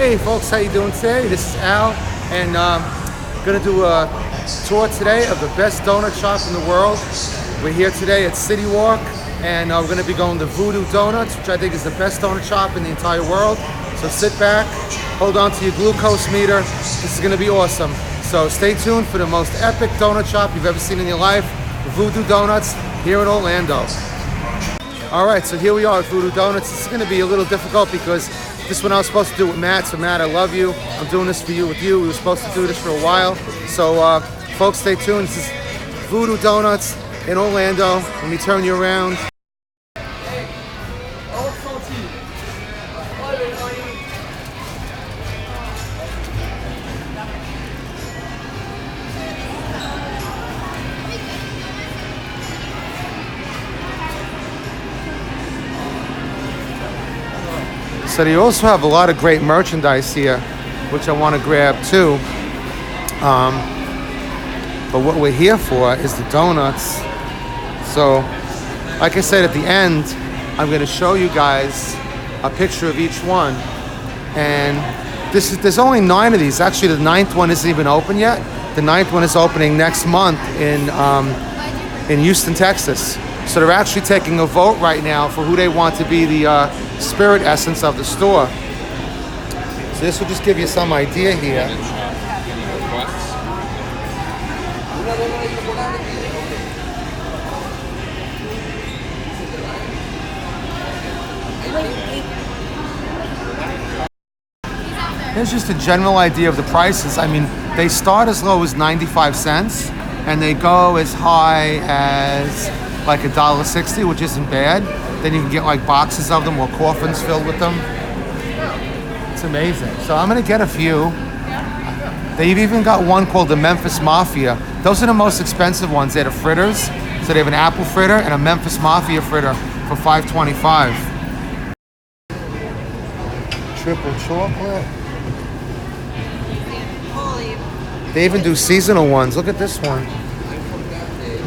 Hey folks, how you doing today? This is Al, and gonna do a tour today of the best donut shop in the world. We're here today at CityWalk, and we're gonna be going to Voodoo Doughnut, which I think is the best donut shop in the entire world. So sit back, hold on to your glucose meter. This is gonna be awesome. So stay tuned for the most epic donut shop you've ever seen in your life, Voodoo Doughnut here in Orlando. All right, so here we are at Voodoo Doughnut. This is gonna be a little difficult because this one I was supposed to do with Matt. So Matt, I love you. I'm doing this for you with you. We were supposed to do this for a while. So folks, stay tuned. This is Voodoo Doughnut in Orlando. Let me turn you around. So they also have a lot of great merchandise here, which I want to grab too. But what we're here for is the donuts. So, like I said at the end, I'm going to show you guys a picture of each one. And there's only 9 of these. Actually, the 9th one isn't even open yet. The 9th one is opening next month in Houston, Texas. So they're actually taking a vote right now for who they want to be the spirit essence of the store. So this will just give you some idea here. Here's just a general idea of the prices. I mean, they start as low as 95 cents and they go as high as like $1.60, which isn't bad. Then you can get like boxes of them or coffins filled with them. It's amazing. So I'm gonna get a few. They've even got one called the Memphis Mafia. Those are the most expensive ones. They're the fritters. So they have an apple fritter and a Memphis Mafia fritter for $5.25. Triple chocolate. They even do seasonal ones. Look at this one.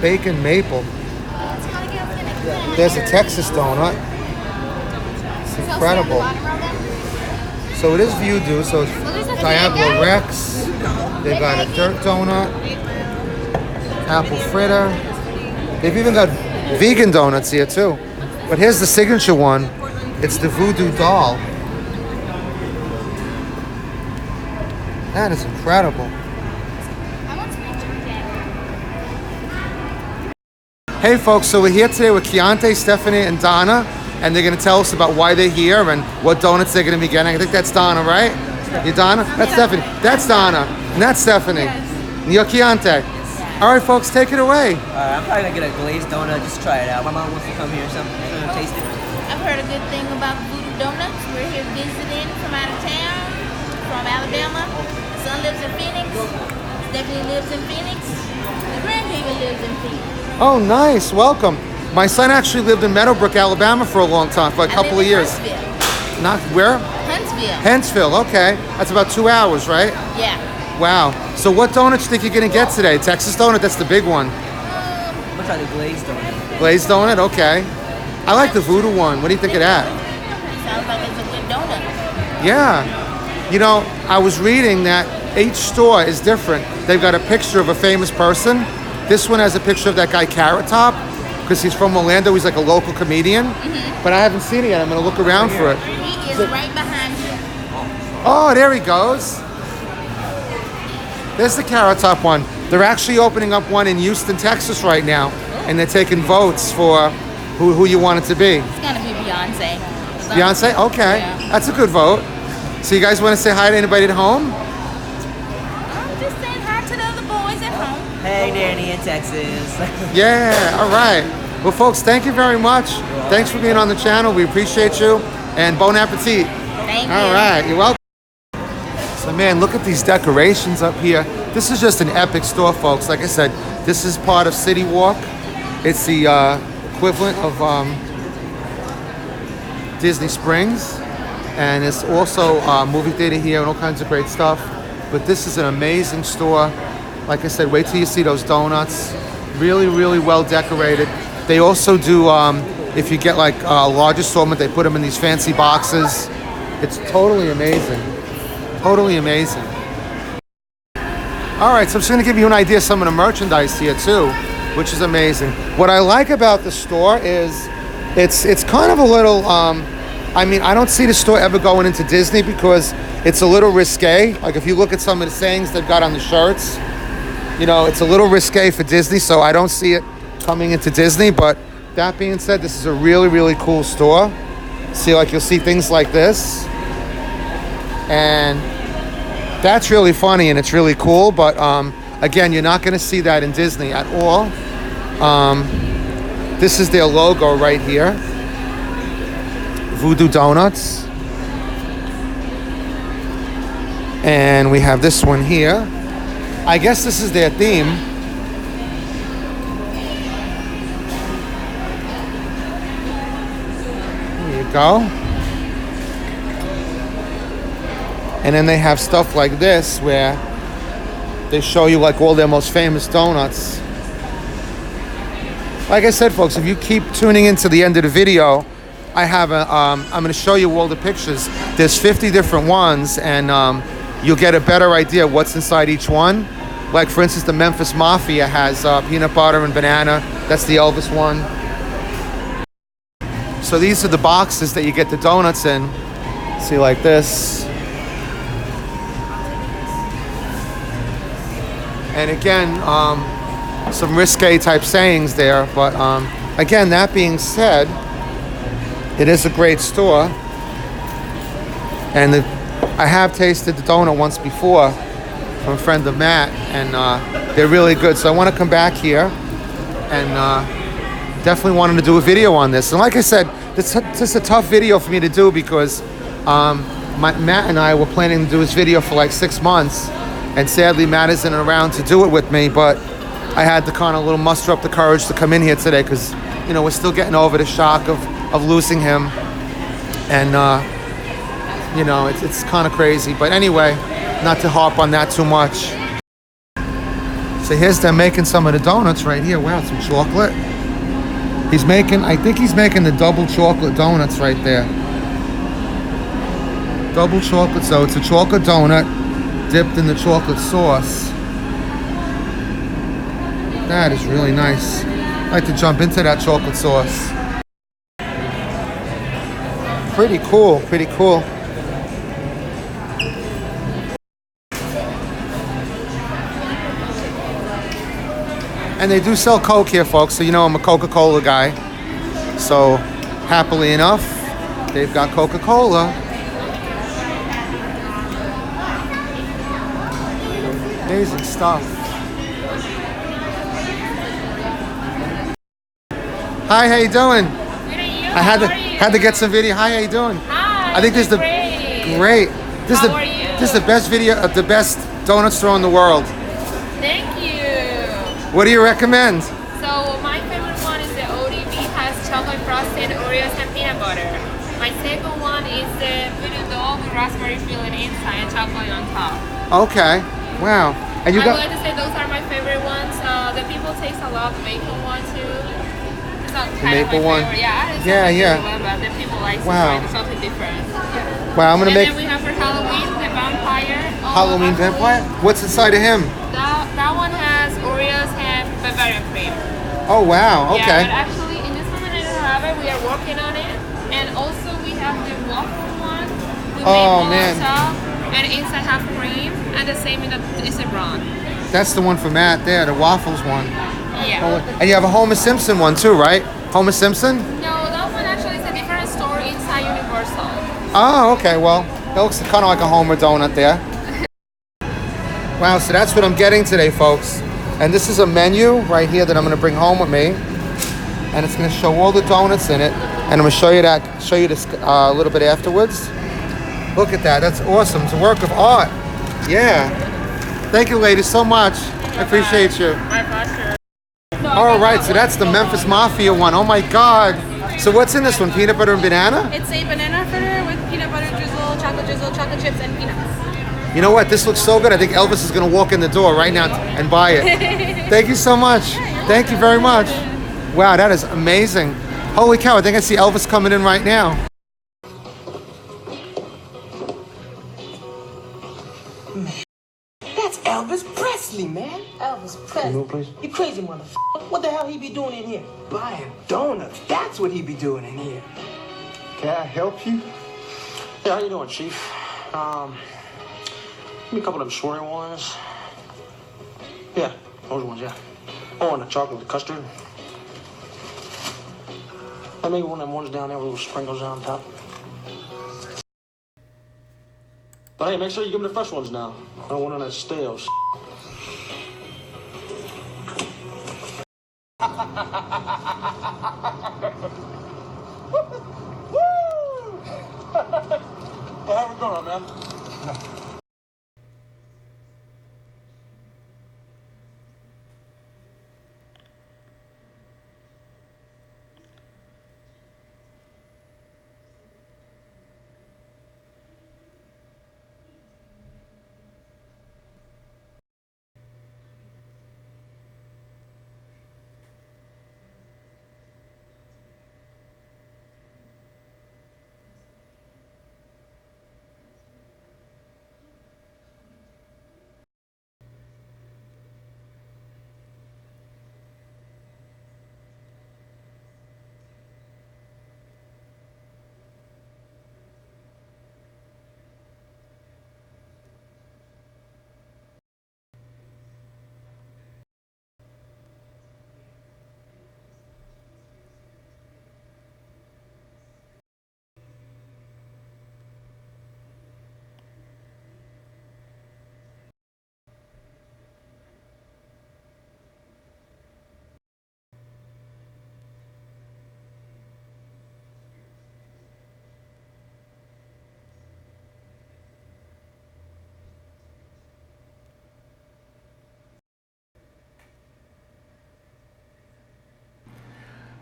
Bacon maple. There's a Texas donut. It's incredible. So it is Voodoo, so it's Diablo Rex. They've got a dirt donut, apple fritter. They've even got vegan donuts here too. But here's the signature one. It's the Voodoo doll. That is incredible. Hey folks, so we're here today with Keontae, Stephanie, and Donna, and they're going to tell us about why they're here and what donuts they're going to be getting. I think that's Donna, right? Yes. You Donna? That's Stephanie. That's Donna. And that's Stephanie. Yes. And you're Keontae. Yes. All right, folks, take it away. I'm probably going to get a glazed donut, just try it out. My mom wants to come here, so I'm going to taste it. I've heard a good thing about Voodoo Doughnut. We're here visiting from out of town, from Alabama. My son lives in Phoenix. Stephanie lives in Phoenix. The grandbaby lives in Phoenix. Oh, nice. Welcome. My son actually lived in Meadowbrook, Alabama for a long time, for a couple of years. Huntsville. Not where? Huntsville. Huntsville, okay. That's about 2 hours, right? Yeah. Wow. So what donuts do you think you're going to get today? Texas donut? That's the big one. I'm going to try the glazed donut. Glazed donut? Okay. I like the Voodoo one. What do you think of that? Sounds like it's a good donut. Yeah. You know, I was reading that each store is different. They've got a picture of a famous person. This one has a picture of that guy Carot because he's from Orlando. He's like a local comedian. But I haven't seen it yet. I'm going to look around for it. He is right behind you. Oh, there he goes. There's the Carot one. They're actually opening up one in Houston, Texas right now. And they're taking votes for who you want it to be. It's going to be Beyonce. Beyonce? Okay. Yeah. That's a good vote. So you guys want to say hi to anybody at home? I'm just saying hi to the other boys at home. Hey, Danny in Texas. Yeah, all right. Well, folks, thank you very much. Thanks for being on the channel. We appreciate you. And bon appetit. Thank you. All right, you're welcome. So, man, look at these decorations up here. This is just an epic store, folks. Like I said, this is part of CityWalk. It's the equivalent of Disney Springs. And it's also a movie theater here and all kinds of great stuff. But this is an amazing store. Like I said, wait till you see those donuts. Really, really well decorated. They also do, if you get like a large assortment, they put them in these fancy boxes. It's totally amazing. Totally amazing. All right, so I'm just gonna give you an idea of some of the merchandise here too, which is amazing. What I like about the store is it's kind of a little, I mean, I don't see the store ever going into Disney because it's a little risque. Like if you look at some of the sayings they've got on the shirts, you know, it's a little risque for Disney, so I don't see it coming into Disney. But that being said, this is a really, really cool store. See, like you'll see things like this. And that's really funny and it's really cool, but again, you're not gonna see that in Disney at all. This is their logo right here. Voodoo Doughnut. And we have this one here. I guess this is their theme. There you go. And then they have stuff like this where they show you like all their most famous donuts. Like I said, folks, if you keep tuning into the end of the video, I have a, I'm going to show you all the pictures. There's 50 different ones, and you'll get a better idea of what's inside each one. Like, for instance, the Memphis Mafia has peanut butter and banana. That's the Elvis one. So these are the boxes that you get the donuts in. See, like this. And again, some risque type sayings there. But again, that being said, it is a great store. And I have tasted the donut once before from a friend of Matt, and they're really good. So I want to come back here and definitely wanted to do a video on this. And like I said, it's just a tough video for me to do because Matt and I were planning to do this video for like 6 months. And sadly, Matt isn't around to do it with me, but I had to kind of muster up the courage to come in here today because, you know, we're still getting over the shock of losing him. And, you know, it's kind of crazy. But anyway, not to harp on that too much. So here's them making some of the donuts right here. Wow, some chocolate. He's making, I think he's making the double chocolate donuts right there. Double chocolate, so it's a chocolate donut dipped in the chocolate sauce. That is really nice. I like to jump into that chocolate sauce. Pretty cool, pretty cool. And they do sell Coke here, folks, so you know I'm a Coca-Cola guy. So, happily enough, they've got Coca-Cola. Amazing stuff. Hi, how you doing? Good, are you? I had to get some video. Hi, how you doing? Hi. I think this is the great. This How are you? This is the best video of the best donut store in the world. Thank you. What do you recommend? So my favorite one is the ODB, has chocolate frosted Oreos and peanut butter. My second one is the Voodoo Doughnut with raspberry filling inside and chocolate on top. Okay. Wow. And you I got. would like to say those are my favorite ones. The people taste a lot. The bacon one too. It's not kind maple of my one. favorite. Yeah, it's Yeah, not my yeah. favorite one, but the people like to Wow. try something different. Wow, I'm gonna And make then we have for Halloween the vampire. Halloween vampire. What's inside of him? That one has Oreos and Bavarian cream. Oh wow. Yeah, Okay. but actually in this moment I don't have it. We are working on it. And also we have the waffle one with Oh, maple man. on top and inside have cream, and the same in the is a brown. That's the one for Matt there, the waffles one. Yeah. And you have a Homer Simpson one too, right? Homer Simpson? No, that one actually is a different store inside Universal. Oh, okay. Well, it looks kind of like a Homer donut there. Wow, so that's what I'm getting today, folks. And this is a menu right here that I'm going to bring home with me. And it's going to show all the donuts in it. And I'm going to show you this a little bit afterwards. Look at that. That's awesome. It's a work of art. Yeah. Thank you, ladies, so much. I appreciate you. My pleasure. All right, so that's the Memphis Mafia one. Oh my God. So what's in this one? Peanut butter and banana? It's a banana fritter with peanut butter drizzle, chocolate chips, and peanuts. You know what? This looks so good. I think Elvis is going to walk in the door right now and buy it. Thank you so much. Thank you very much. Wow, that is amazing. Holy cow, I think I see Elvis coming in right now. That's Elvis Presley, man. Elvis Presley. You crazy motherfucker. What the hell he be doing in here? Buying donuts. That's what he be doing in here. Can I help you? Yeah, how you doing, Chief? Give me a couple of them swirly ones. Yeah, those ones, yeah. Oh, and the chocolate with custard. And maybe one of them ones down there with little sprinkles on top. But hey, make sure you give me the fresh ones now. I don't want none of that stale shit. Well, how we going, man?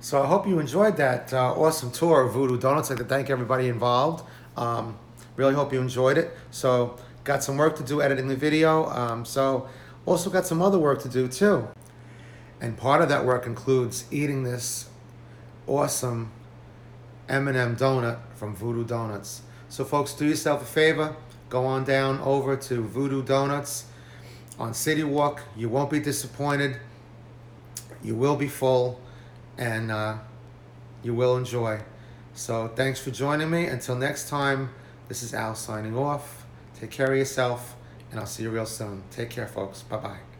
So I hope you enjoyed that awesome tour of Voodoo Doughnut. I'd like to thank everybody involved. Really hope you enjoyed it. So got some work to do editing the video. So also got some other work to do too. And part of that work includes eating this awesome M&M donut from Voodoo Doughnut. So folks, do yourself a favor. Go on down over to Voodoo Doughnut on CityWalk. You won't be disappointed. You will be full. And you will enjoy. So thanks for joining me. Until next time, this is Al signing off. Take care of yourself, and I'll see you real soon. Take care, folks. Bye-bye.